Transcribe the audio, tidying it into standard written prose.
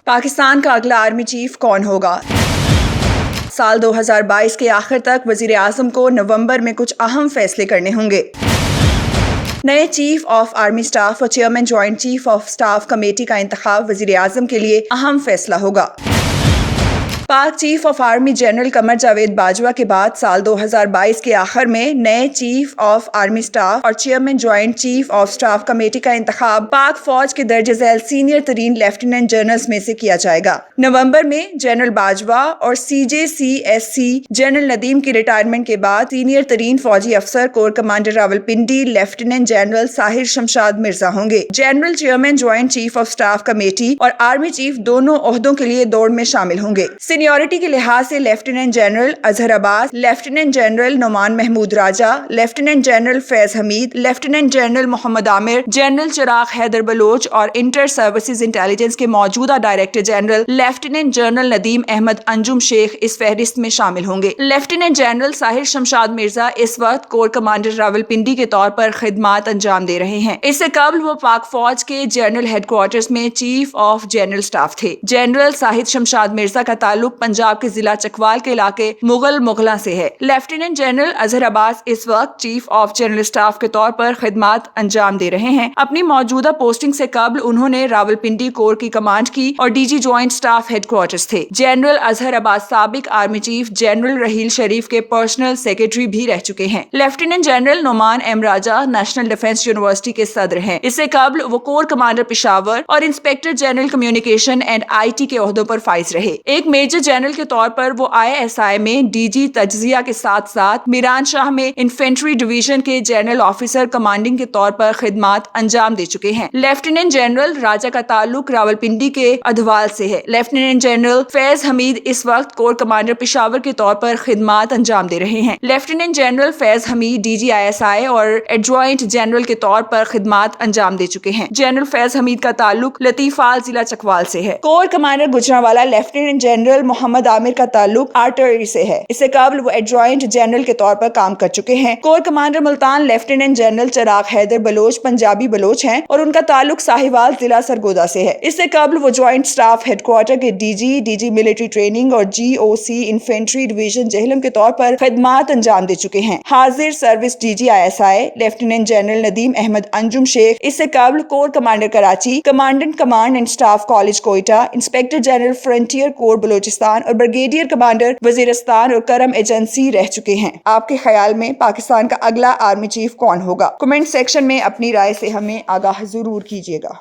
پاکستان کا اگلا army chief کون ہوگا؟ سال 2022 کے آخر تک وزیر اعظم کو نومبر میں کچھ اہم فیصلے کرنے ہوں گے۔ نئے چیف آف آرمی سٹاف اور chairman joint chief of staff committee کا انتخاب وزیر اعظم کے لیے اہم فیصلہ ہوگا۔ پاک chief of army general Qamar Javed Bajwa کے بعد سال 2022 کے آخر میں نئے چیف آف آرمی سٹاف اور chairman joint chief of staff committee کا انتخاب پاک فوج کے درجہ ذیل سینئر ترین لیفٹیننٹ جنرلز میں سے کیا جائے گا۔ نومبر میں جنرل باجوہ اور CJCSC جنرل ندیم کی ریٹائرمنٹ کے بعد سینئر ترین فوجی افسر corps commander Rawalpindi lieutenant general Sahir Shamshad Mirza ہوں گے۔ General chairman joint chief of staff committee اور آرمی چیف دونوں عہدوں کے لیے دوڑ میں شامل ہوں گے۔ سینیورٹی کے لحاظ سے lieutenant general Azhar Abbas, lieutenant general Nauman Mehmood Raja, lieutenant general Faiz Hamid, lieutenant general Muhammad Aamir, general Chiragh Haider Baloch اور انٹر سروسز انٹیلیجنس کے موجودہ director general lieutenant general Nadeem Ahmed Anjum Sheikh اس فہرست میں شامل ہوں گے۔ لیفٹیننٹ جنرل ساحر شمشاد مرزا اس وقت کور کمانڈر راولپنڈی کے طور پر خدمات انجام دے رہے ہیں۔ اس سے قبل وہ پاک فوج کے جنرل ہیڈ کوارٹرز میں چیف آف جنرل سٹاف تھے۔ جنرل ساحر شمشاد مرزا کا تعلق پنجاب کے ضلع چکوال کے علاقے مغلاں سے ہے۔ لیفٹیننٹ جنرل اظہر عباس اس وقت چیف آف جنرل سٹاف کے طور پر خدمات انجام دے رہے ہیں۔ اپنی موجودہ پوسٹنگ سے قبل انہوں نے راولپنڈی کور کی کمانڈ کی اور DG joint staff headquarters تھے۔ جنرل اظہر عباس سابق army chief general Raheel Sharif کے پرسنل سیکرٹری بھی رہ چکے ہیں۔ Lieutenant general Nauman M Raja national defence university کے صدر ہیں۔ اس سے قبل وہ کور کمانڈر پشاور اور inspector general communication and IT کے عہدوں پر فائز رہے۔ ایک میجر جنرل کے طور پر وہ ISI میں DG تجزیہ کے ساتھ ساتھ میران شاہ میں انفینٹری ڈویژن کے جنرل آفیسر کمانڈنگ کے طور پر خدمات انجام دے چکے ہیں۔ لیفٹیننٹ جنرل راجہ کا تعلق راولپنڈی کے ادھوال سے ہے۔ لیفٹیننٹ جنرل فیض حمید اس وقت کور کمانڈر پشاور کے طور پر خدمات انجام دے رہے ہیں۔ لیفٹیننٹ جنرل فیض حمید DG ISI اور ایڈجوائنٹ جنرل کے طور پر خدمات انجام دے چکے ہیں۔ جنرل فیض حمید کا تعلق لطیفال ضلع چکوال سے ہے۔ Corps commander Gujranwala lieutenant general Muhammad Aamir کا تعلق آرٹلری سے ہے۔ اس سے قبل وہ ایڈجوائنٹ جنرل کے طور پر کام کر چکے ہیں۔ Corps commander Multan lieutenant general Chiragh Haider Baloch Punjabi Baloch ہیں اور ان کا تعلق ساہیوال ضلع سرگودا سے ہے۔ اس سے قبل وہ جوائنٹ سٹاف ہیڈ کوارٹر کے DG ملٹری ٹریننگ اور GOC انفینٹری ڈویژن جہلم کے طور پر خدمات انجام دے چکے ہیں۔ حاضر service DG ISI lieutenant general Nadeem Ahmed Anjum Sheikh اس سے قبل corps commander Karachi, commandant command and staff college Quetta, inspector general frontier corps Balochistan اور بریگیڈیئر کمانڈر وزیرستان اور کرم ایجنسی رہ چکے ہیں۔ آپ کے خیال میں پاکستان کا اگلا آرمی چیف کون ہوگا؟ کمنٹ سیکشن میں اپنی رائے سے ہمیں آگاہ ضرور کیجیے گا۔